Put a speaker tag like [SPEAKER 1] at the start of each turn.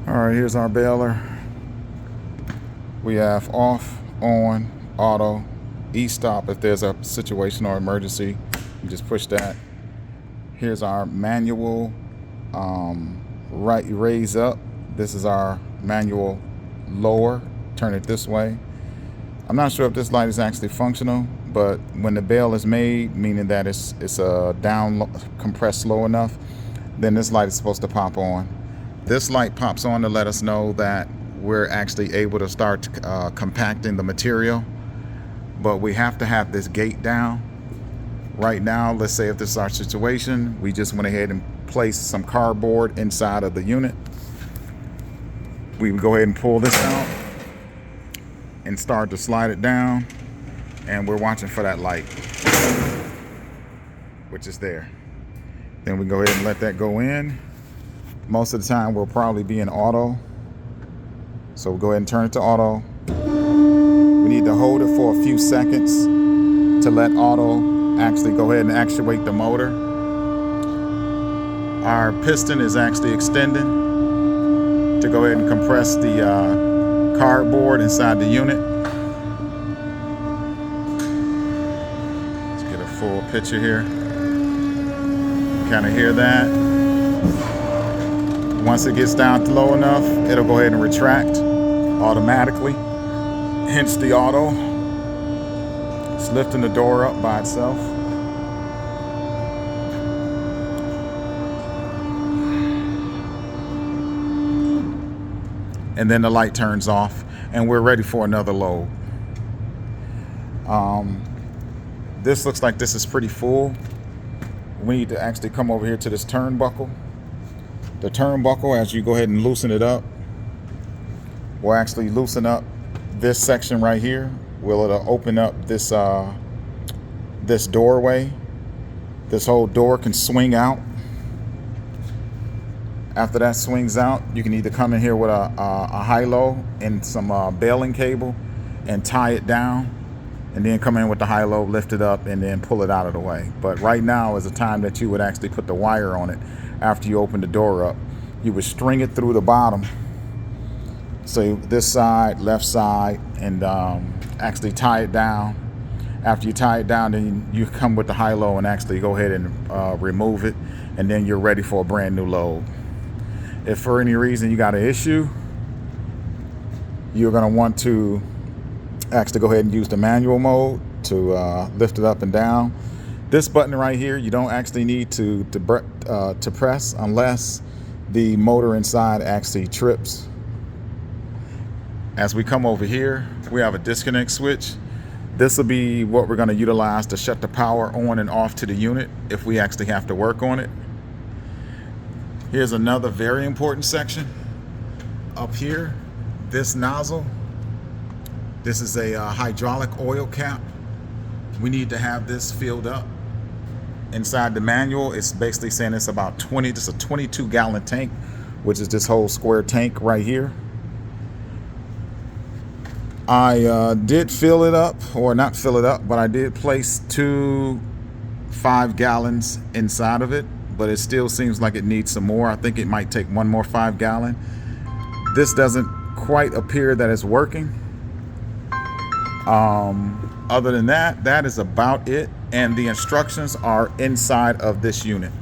[SPEAKER 1] All right, here's our baler. We have off, on, auto, e-stop if there's a situation or emergency. You just push that. Here's our manual right raise up. This is our manual lower. Turn it this way. I'm not sure if this light is actually functional, but when the bail is made, meaning that it's down compressed low enough, then this light is supposed to pop on. This light pops on to let us know that we're actually able to start compacting the material, but we have to have this gate down. Right now, let's say if this is our situation, we just went ahead and placed some cardboard inside of the unit. We would go ahead and pull this out and start to slide it down, and we're watching for that light, which is there. Then we go ahead and let that go in. Most of the time we'll probably be in auto, so we'll go ahead and turn it to auto. We need to hold it for a few seconds to let auto actually go ahead and actuate the motor. Our piston is actually extending to go ahead and compress the cardboard inside the unit. Let's get a full picture here. Kind of hear that. Once it gets down to low enough, it'll go ahead and retract automatically. Hence the auto. It's lifting the door up by itself. And then the light turns off and we're ready for another load. This looks like this is pretty full. We need to actually come over here to this turnbuckle. The turnbuckle, as you go ahead and loosen it up, will actually loosen up this section right here. It'll open up this this doorway. This whole door can swing out. After that swings out, you can either come in here with a high-low and some baling cable and tie it down, and then come in with the high-low, lift it up, and then pull it out of the way. But right now is the time that you would actually put the wire on it. After you open the door up, you would string it through the bottom. So this side, left side, and actually tie it down. After you tie it down, then you come with the high-low and actually go ahead and remove it, and then you're ready for a brand new load. If for any reason you got an issue, you're going to want to actually go ahead and use the manual mode to lift it up and down. This button right here, you don't actually need to press unless the motor inside actually trips. As we come over here, we have a disconnect switch. This will be what we're going to utilize to shut the power on and off to the unit if we actually have to work on it. Here's another very important section. Up here, this nozzle. This is a hydraulic oil cap. We need to have this filled up. Inside the manual, it's basically saying it's about 20, this is a 22-gallon tank, which is this whole square tank right here. I did fill it up, or not fill it up, but I did place 2 5 gallons inside of it, but it still seems like it needs some more. I think it might take one more 5 gallon. This doesn't quite appear that it's working. Other than that, that is about it. And the instructions are inside of this unit.